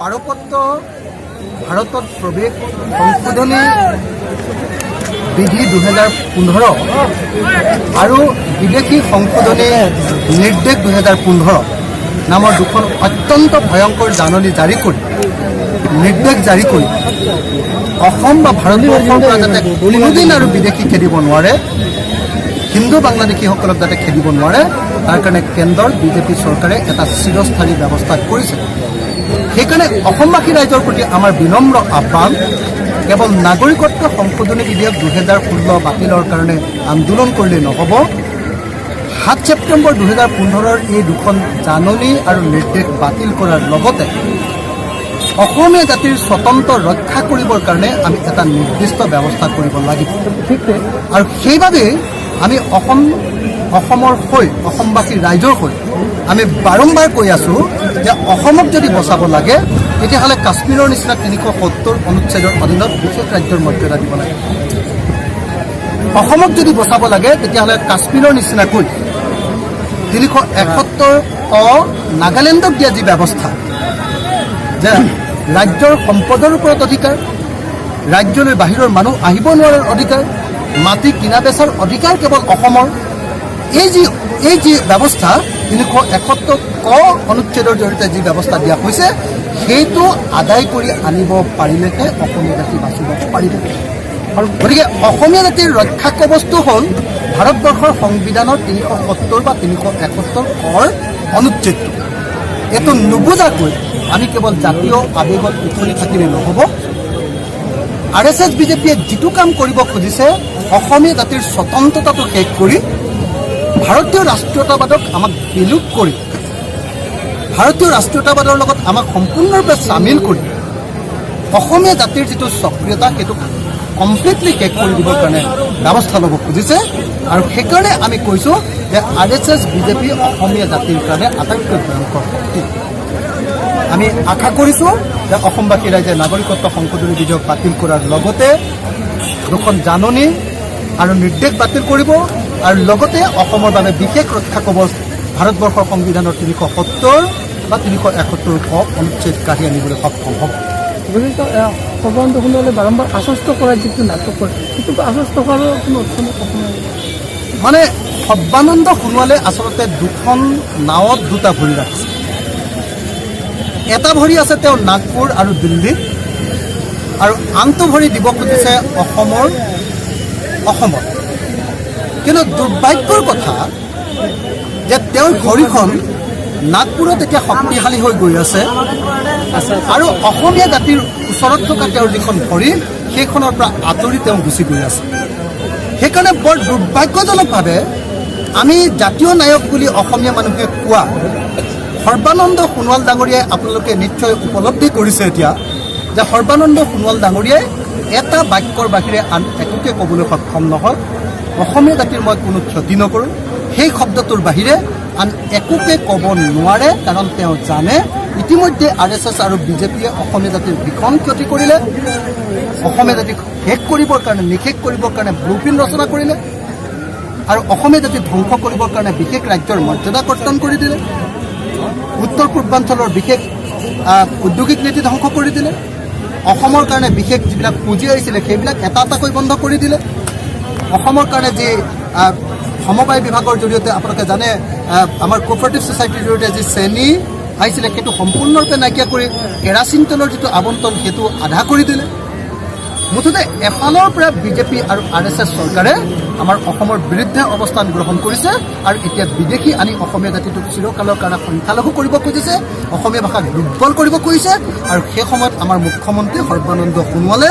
পাৰপত্ৰ ভাৰতত প্ৰৱেশ সংশোধনী বিধি 2015 আৰু বিদেশী সংশোধনী নিৰ্দেশ 2015 নামৰ দুখন অত্যন্ত ভয়ংকৰ জাননী জাৰি কৰি নিৰ্দেশ জাৰি কৰি অসম বা ভাৰতবৰ্ষৰ পৰা যাতে কোনোদিন আৰু বিদেশী খেদিব নোৱাৰে, হিন্দু বাংলাদেশীসকলক যাতে খেদিব নোৱাৰে, তাৰ কাৰণে কেন্দ্ৰৰ বিজেপি চৰকাৰে এটা চিৰস্থায়ী ব্যৱস্থা কৰিছে। সেইকাৰণে অসমবাসী ৰাইজৰ প্ৰতি আমাৰ বিনম্ৰ আহ্বান, কেৱল নাগৰিকত্ব সংশোধনী বিধেয়ক 2016 বাতিলৰ কাৰণে আন্দোলন কৰিলে নহ'ব। 7 ছেপ্টেম্বৰ 2015 এই দুখন জাননী আৰু নিৰ্দেশ বাতিল কৰাৰ লগতে অসমীয়া জাতিৰ স্বতন্ত্ৰ ৰক্ষা কৰিবৰ কাৰণে আমি এটা নিৰ্দিষ্ট ব্যৱস্থা কৰিব লাগিব। আৰু সেইবাবেই আমি অসমৰ হৈ অসমবাসী ৰাইজৰ হৈ আমি বাৰম্বাৰ কৈ আছোঁ যে অসমক যদি বচাব লাগে তেতিয়াহ'লে কাশ্মীৰৰ নিচিনা 370 অনুচ্ছেদৰ অধীনত বিশেষ ৰাজ্যৰ মৰ্যাদা দিব লাগে। অসমক যদি বচাব লাগে তেতিয়াহ'লে কাশ্মীৰৰ নিচিনাকৈ 371 নাগালেণ্ডক দিয়া যি ব্যৱস্থা যে ৰাজ্যৰ সম্পদৰ ওপৰত অধিকাৰ, ৰাজ্যলৈ বাহিৰৰ মানুহ আহিব নোৱাৰাৰ অধিকাৰ, মাটি কিনা বেচাৰ অধিকাৰ কেৱল অসমৰ, এই যি ব্যৱস্থা 371 অনুচ্ছেদৰ জৰিয়তে যি ব্যৱস্থা দিয়া হৈছে সেইটো আদায় কৰি আনিব পাৰিলেহে অসমীয়া জাতি বাচিব পাৰিব। আৰু গতিকে অসমীয়া জাতিৰ ৰক্ষা কৱচটো হ'ল ভাৰতবৰ্ষৰ সংবিধানৰ 370 বা 371 অনুচ্ছেদটো। এইটো নুবুজাকৈ আমি কেৱল জাতীয় আৱেগত উঠলি থাকিলে নহ'ব। RSS বিজেপিয়ে যিটো কাম কৰিব খুজিছে অসমীয়া জাতিৰ স্বতন্ত্ৰতাটো শেষ কৰি ভাৰতীয় ৰাষ্ট্ৰীয়তাবাদক আমাক বিলোপ কৰি ভাৰতীয় ৰাষ্ট্ৰীয়তাবাদৰ লগত আমাক সম্পূৰ্ণৰূপে চামিল কৰি অসমীয়া জাতিৰ যিটো সক্ৰিয়তা সেইটো কমপ্লিটলি শেষ কৰি দিবৰ কাৰণে ব্যৱস্থা ল'ব খুজিছে। আৰু সেইকাৰণে আমি কৈছোঁ যে RSS বিজেপি অসমীয়া জাতিৰ কাৰণে আটাইতকৈ ভয়ংকৰ শক্তি। আমি আশা কৰিছোঁ যে অসমবাসী ৰাইজে নাগৰিকত্ব সংশোধনী বিধেয়ক বাতিল কৰাৰ লগতে দুখন জাননী আৰু নিৰ্দেশ বাতিল কৰিব আৰু লগতে অসমৰ বাবে বিশেষ ৰক্ষা কৱচ ভাৰতবৰ্ষৰ সংবিধানৰ 370 বা 371 অনুচ্ছেদ কাঢ়ি আনিবলৈ সক্ষম হ'ব। গতিকে সৰ্বানন্দ সোণোৱালে বাৰম্বাৰ আশ্বস্ত কৰাৰ যিটো নাটক কৰে সেইটো আশ্বস্ত কৰাৰ কোনো অৰ্থ মানে সৰ্বানন্দ সোণোৱালে আচলতে দুখন নাৱত দুটা ভৰি ৰাখিছে। এটা ভৰি আছে তেওঁ নাগপুৰ আৰু দিল্লীত, আৰু আনটো ভৰি দিব খুজিছে অসমত। কিন্তু দুৰ্ভাগ্যৰ কথা যে তেওঁৰ ভৰিখন নাগপুৰত এতিয়া শক্তিশালী হৈ গৈ আছে আৰু অসমীয়া জাতিৰ ওচৰত থকা তেওঁৰ যিখন ভৰি সেইখনৰ পৰা আঁতৰি তেওঁ গুচি গৈ আছে। সেইকাৰণে বৰ দুৰ্ভাগ্যজনকভাৱে আমি জাতীয় নায়ক বুলি অসমীয়া মানুহে কোৱা সৰ্বানন্দ সোণোৱাল ডাঙৰীয়াই আপোনালোকে নিশ্চয় উপলব্ধি কৰিছে এতিয়া যে সৰ্বানন্দ সোণোৱাল ডাঙৰীয়াই এটা বাক্যৰ বাহিৰে আন একোকে ক'বলৈ সক্ষম নহয়। অসমীয়া জাতিৰ মই কোনো ক্ষতি নকৰোঁ সেই শব্দটোৰ বাহিৰে আন একোকে ক'ব নোৱাৰে, কাৰণ তেওঁ জানে ইতিমধ্যে RSS আৰু বিজেপিয়ে অসমীয়া জাতিৰ ভীষণ ক্ষতি কৰিলে, অসমীয়া জাতিক শেষ কৰিবৰ কাৰণে নিশেষ কৰিবৰ কাৰণে ব্লুপ্ৰিণ্ট ৰচনা কৰিলে আৰু অসমীয়া জাতিক ধ্বংস কৰিবৰ কাৰণে বিশেষ ৰাজ্যৰ মৰ্যাদা কৰ্তন কৰি দিলে, উত্তৰ পূৰ্বাঞ্চলৰ বিশেষ ঔদ্যোগিক নীতি ধ্বংস কৰি দিলে, অসমৰ কাৰণে বিশেষ যিবিলাক পুঁজি আহিছিলে সেইবিলাক এটা এটাকৈ বন্ধ কৰি দিলে, অসমৰ কাৰণে যি সমবায় বিভাগৰ জৰিয়তে আপোনালোকে জানে আমাৰ কোঅপাৰেটিভ ছ'চাইটিৰ জৰিয়তে যি শ্ৰেণী আহিছিলে সেইটো সম্পূৰ্ণৰূপে নাইকিয়া কৰি কেৰাচিন তেলৰ যিটো আবণ্টন সেইটো আধা কৰি দিলে। মুঠতে এফালৰ পৰা বিজেপি আৰু RSS চৰকাৰে আমাৰ অসমৰ বিৰুদ্ধে অৱস্থান গ্ৰহণ কৰিছে আৰু এতিয়া বিদেশী আনি অসমীয়া জাতিটোক চিৰকালৰ কাৰণে সংখ্যালঘু কৰিব খুজিছে, অসমীয়া ভাষাক দুৰ্বল কৰিব খুজিছে। আৰু সেই সময়ত আমাৰ মুখ্যমন্ত্ৰী সৰ্বানন্দ সোণোৱালে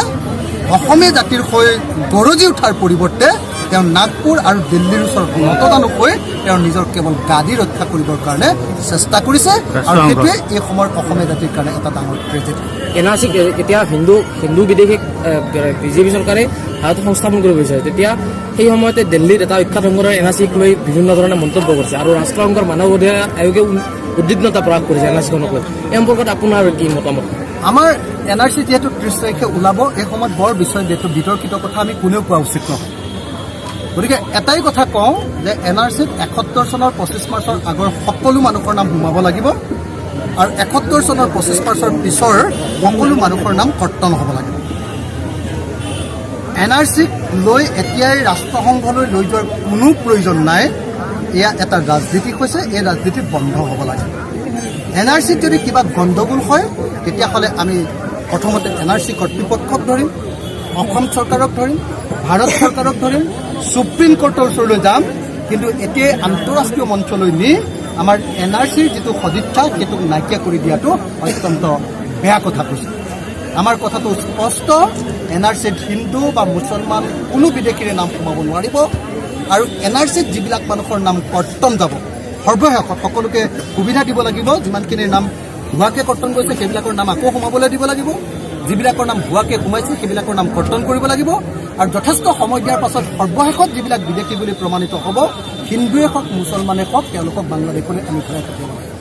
অসমীয়া জাতিৰ হৈ গৰজি উঠাৰ পৰিৱৰ্তে তেওঁ নাগপুৰ আৰু দিল্লীৰ ওচৰত মতদানক হৈ তেওঁ নিজৰ কেৱল গাদী ৰক্ষা কৰিবৰ কাৰণে চেষ্টা কৰিছে। আৰু সেইটোৱে এই সময়ত অসমীয়া জাতিৰ কাৰণে এটা ডাঙৰ ট্ৰেজেডি। NRC এতিয়া হিন্দু বিদেশীক বিজেপি চৰকাৰে ভাৰত সংস্থাপন কৰিব বিচাৰে, তেতিয়া সেই সময়তে দিল্লীত এটা অখ্যাত সংগঠনে NRCক লৈ বিভিন্ন ধৰণে মন্তব্য কৰিছে আৰু ৰাষ্ট্ৰসংঘৰ মানৱ অধিকাৰ আয়োগে উদ্বিগ্নতা প্ৰকাশ কৰিছে NRCখনক লৈ। এই সম্পৰ্কত আপোনাৰ কি মতামত? আমাৰ NRC যিহেতু 30 তাৰিখে ওলাব, এই সময়ত বৰ বিতৰ্কিত কথা আমি কোনেও কোৱা উচিত নহয়। গতিকে এটাই কথা কওঁ যে NRCত 71 চনৰ 25 মাৰ্চৰ আগৰ সকলো মানুহৰ নাম সোমাব লাগিব আৰু 71 চনৰ 25 পিছৰ সকলো মানুহৰ নাম কৰ্তন হ'ব লাগে। NRCক লৈ এতিয়াই ৰাষ্ট্ৰসংঘলৈ লৈ যোৱাৰ কোনো প্ৰয়োজন নাই। এয়া এটা ৰাজনীতি হৈছে, এই ৰাজনীতি বন্ধ হ'ব লাগে। NRCত যদি কিবা গণ্ডগোল হয় তেতিয়াহ'লে আমি প্ৰথমতে NRC কৰ্তৃপক্ষক ধৰিম, অসম চৰকাৰক ধৰিম, ভাৰত চৰকাৰক ধৰিম, সুপ্ৰিম কোৰ্টৰ ওচৰলৈ যাম। কিন্তু এতিয়াই আন্তঃৰাষ্ট্ৰীয় মঞ্চলৈ নি আমাৰ NRCৰ যিটো সদিচ্ছা সেইটোক নাইকিয়া কৰি দিয়াটো অত্যন্ত বেয়া কথা কৈছে। আমাৰ কথাটো স্পষ্ট, NRCত হিন্দু বা মুছলমান কোনো বিদেশীৰে নাম সোমাব নোৱাৰিব। আৰু NRCত যিবিলাক মানুহৰ নাম কৰ্তন যাব, সৰ্বশেষত সকলোকে সুবিধা দিব লাগিব। যিমানখিনিৰ নাম ভুৱাকৈ কৰ্তন গৈছে সেইবিলাকৰ নাম আকৌ সোমাবলৈ দিব লাগিব। যিবিলাকৰ নাম ভুৱাকৈ সোমাইছে সেইবিলাকৰ নাম কৰ্তন কৰিব লাগিব। আৰু যথেষ্ট সময় দিয়াৰ পাছত সৰ্বশেষত যিবিলাক বিদেশী বুলি প্ৰমাণিত হ'ব, হিন্দুৱে হওক মুছলমানে হওক, তেওঁলোকক বাংলাদেশলৈ আমি ঘূৰাই পঠিয়াব লাগিব।